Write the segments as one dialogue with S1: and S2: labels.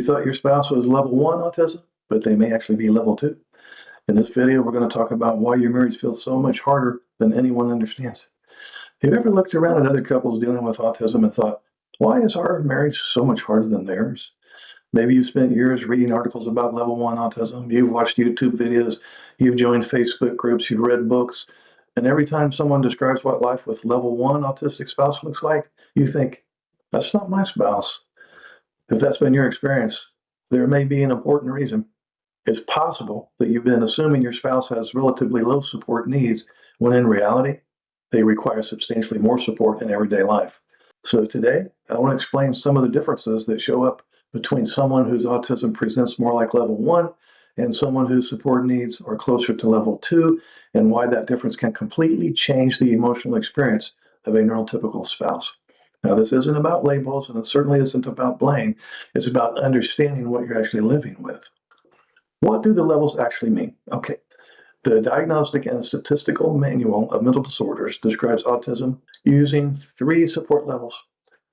S1: You thought your spouse was level 1 autism, but they may actually be level 2. In this video, we're going to talk about why your marriage feels so much harder than anyone understands. Have you ever looked around at other couples dealing with autism and thought, why is our marriage so much harder than theirs? Maybe you've spent years reading articles about level 1 autism, you've watched YouTube videos, you've joined Facebook groups, you've read books, and every time someone describes what life with level 1 autistic spouse looks like, you think, that's not my spouse. If that's been your experience, there may be an important reason. It's possible that you've been assuming your spouse has relatively low support needs, when in reality, they require substantially more support in everyday life. So today, I want to explain some of the differences that show up between someone whose autism presents more like level 1 and someone whose support needs are closer to level 2, and why that difference can completely change the emotional experience of a neurotypical spouse. Now, this isn't about labels, and it certainly isn't about blame. It's about understanding what you're actually living with. What do the levels actually mean? Okay, the Diagnostic and Statistical Manual of Mental Disorders describes autism using 3 support levels.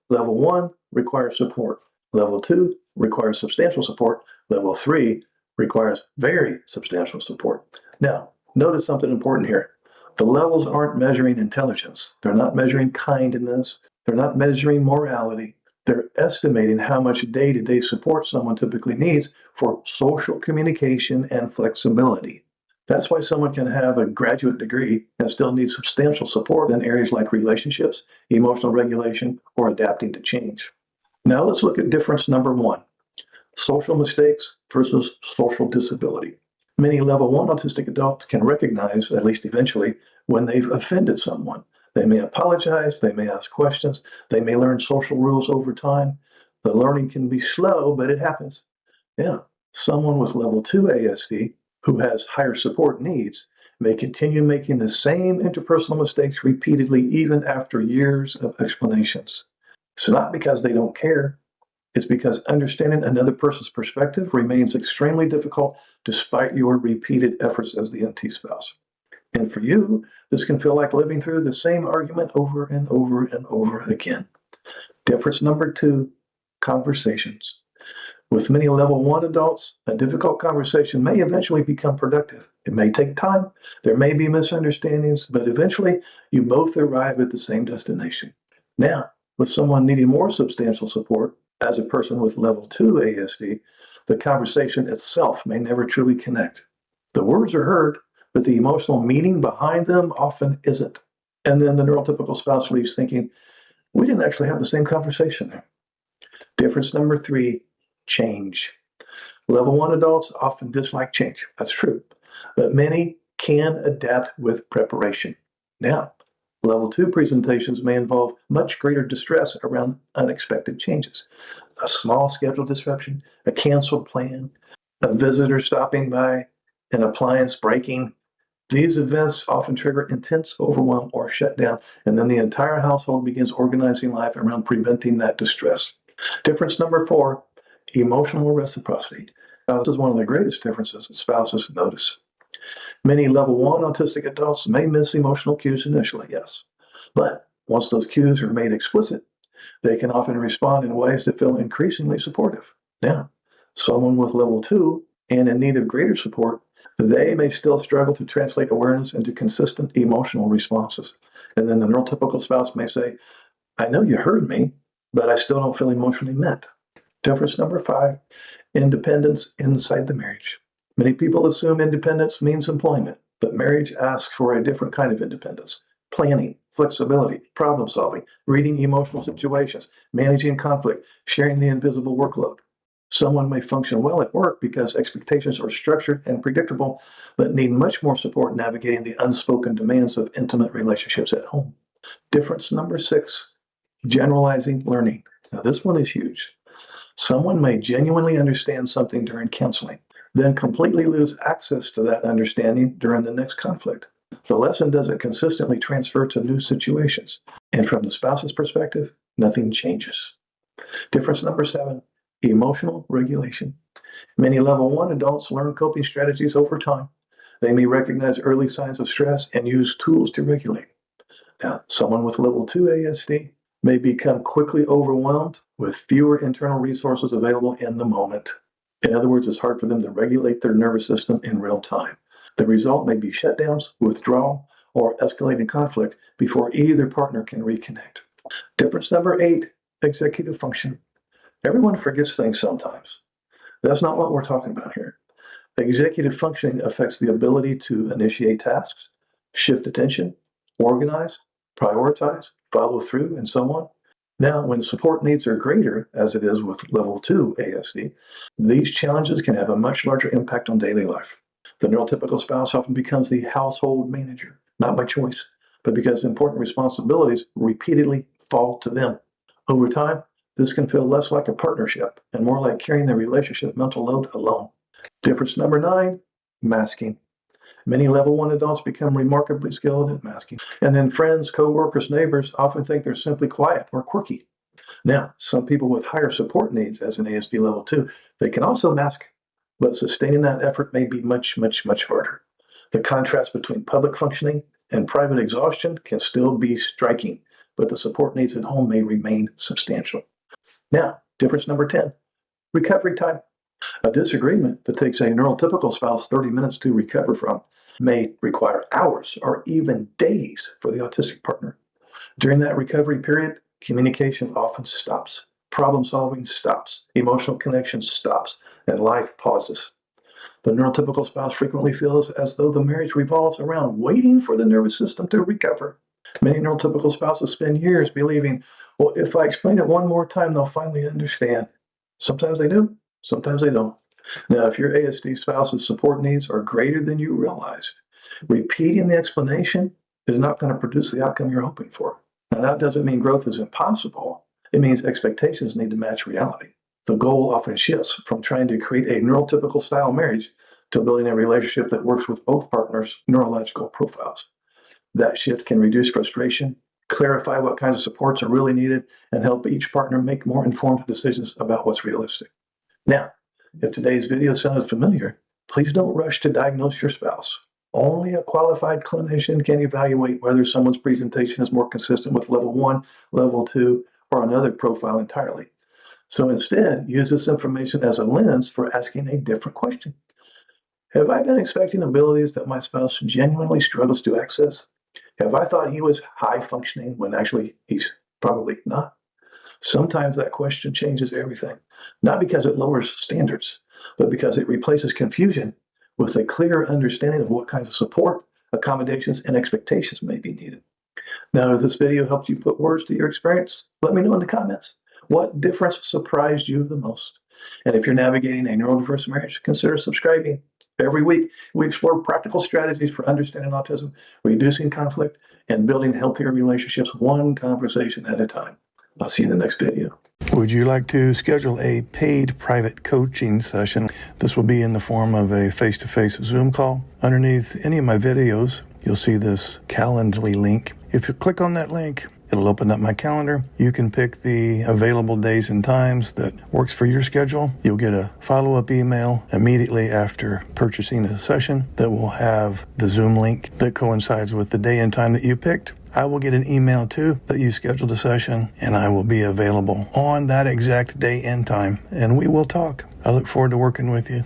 S1: Level 1 requires support. Level 2 requires substantial support. Level 3 requires very substantial support. Now, notice something important here. The levels aren't measuring intelligence. They're not measuring kindness. They're not measuring morality. They're estimating how much day-to-day support someone typically needs for social communication and flexibility. That's why someone can have a graduate degree and still need substantial support in areas like relationships, emotional regulation, or adapting to change. Now let's look at difference number 1, social mistakes versus social disability. Many level 1 autistic adults can recognize, at least eventually, when they've offended someone. They may apologize, they may ask questions, they may learn social rules over time. The learning can be slow, but it happens. Yeah, someone with level 2 ASD who has higher support needs may continue making the same interpersonal mistakes repeatedly even after years of explanations. It's not because they don't care. It's because understanding another person's perspective remains extremely difficult despite your repeated efforts as the NT spouse. And for you, this can feel like living through the same argument over and over and over again. Difference number 2, conversations. With many level 1 adults, a difficult conversation may eventually become productive. It may take time, there may be misunderstandings, but eventually you both arrive at the same destination. Now, with someone needing more substantial support, as a person with level 2 ASD, the conversation itself may never truly connect. The words are heard, but the emotional meaning behind them often isn't. And then the neurotypical spouse leaves thinking, we didn't actually have the same conversation there. Difference number 3, change. Level 1 adults often dislike change. That's true. But many can adapt with preparation. Now, level 2 presentations may involve much greater distress around unexpected changes. A small schedule disruption, a canceled plan, a visitor stopping by, an appliance breaking. These events often trigger intense overwhelm or shutdown, and then the entire household begins organizing life around preventing that distress. Difference number 4, emotional reciprocity. Now, this is one of the greatest differences that spouses notice. Many level 1 autistic adults may miss emotional cues initially, yes. But once those cues are made explicit, they can often respond in ways that feel increasingly supportive. Now, someone with level 2 and in need of greater support, they may still struggle to translate awareness into consistent emotional responses. And then the neurotypical spouse may say, I know you heard me, but I still don't feel emotionally met. Difference number 5, independence inside the marriage. Many people assume independence means employment, but marriage asks for a different kind of independence. Planning, flexibility, problem solving, reading emotional situations, managing conflict, sharing the invisible workload. Someone may function well at work because expectations are structured and predictable, but need much more support navigating the unspoken demands of intimate relationships at home. Difference number 6, generalizing learning. Now, this one is huge. Someone may genuinely understand something during counseling, then completely lose access to that understanding during the next conflict. The lesson doesn't consistently transfer to new situations, and from the spouse's perspective, nothing changes. Difference number 7, emotional regulation. Many level 1 adults learn coping strategies over time. They may recognize early signs of stress and use tools to regulate. Now, someone with level 2 ASD may become quickly overwhelmed with fewer internal resources available in the moment. In other words, it's hard for them to regulate their nervous system in real time. The result may be shutdowns, withdrawal, or escalating conflict before either partner can reconnect. Difference number 8, executive function. Everyone forgets things sometimes. That's not what we're talking about here. Executive functioning affects the ability to initiate tasks, shift attention, organize, prioritize, follow through, and so on. Now, when support needs are greater, as it is with Level 2 ASD, these challenges can have a much larger impact on daily life. The neurotypical spouse often becomes the household manager, not by choice, but because important responsibilities repeatedly fall to them. Over time, this can feel less like a partnership and more like carrying the relationship mental load alone. Difference number 9, masking. Many Level 1 adults become remarkably skilled at masking. And then friends, coworkers, neighbors often think they're simply quiet or quirky. Now, some people with higher support needs, as in ASD Level 2, they can also mask, but sustaining that effort may be much, much, much harder. The contrast between public functioning and private exhaustion can still be striking, but the support needs at home may remain substantial. Now, difference number 10, recovery time. A disagreement that takes a neurotypical spouse 30 minutes to recover from may require hours or even days for the autistic partner. During that recovery period, communication often stops, problem solving stops, emotional connection stops, and life pauses. The neurotypical spouse frequently feels as though the marriage revolves around waiting for the nervous system to recover. Many neurotypical spouses spend years believing, well, if I explain it one more time, they'll finally understand. Sometimes they do, sometimes they don't. Now, if your ASD spouse's support needs are greater than you realized, repeating the explanation is not going to produce the outcome you're hoping for. Now, that doesn't mean growth is impossible. It means expectations need to match reality. The goal often shifts from trying to create a neurotypical style marriage to building a relationship that works with both partners' neurological profiles. That shift can reduce frustration, clarify what kinds of supports are really needed, and help each partner make more informed decisions about what's realistic. Now, if today's video sounded familiar, please don't rush to diagnose your spouse. Only a qualified clinician can evaluate whether someone's presentation is more consistent with Level 1, Level 2, or another profile entirely. So instead, use this information as a lens for asking a different question. Have I been expecting abilities that my spouse genuinely struggles to access? Have I thought he was high functioning when actually he's probably not? Sometimes that question changes everything, not because it lowers standards, but because it replaces confusion with a clear understanding of what kinds of support, accommodations, and expectations may be needed. Now, if this video helped you put words to your experience, let me know in the comments. What difference surprised you the most? And if you're navigating a neurodiverse marriage, consider subscribing. Every week, we explore practical strategies for understanding autism, reducing conflict, and building healthier relationships one conversation at a time. I'll see you in the next video. Would you like to schedule a paid private coaching session? This will be in the form of a face-to-face Zoom call. Underneath any of my videos, you'll see this Calendly link. If you click on that link, it'll open up my calendar. You can pick the available days and times that works for your schedule. You'll get a follow-up email immediately after purchasing a session that will have the Zoom link that coincides with the day and time that you picked. I will get an email too that you scheduled a session, and I will be available on that exact day and time, and we will talk. I look forward to working with you.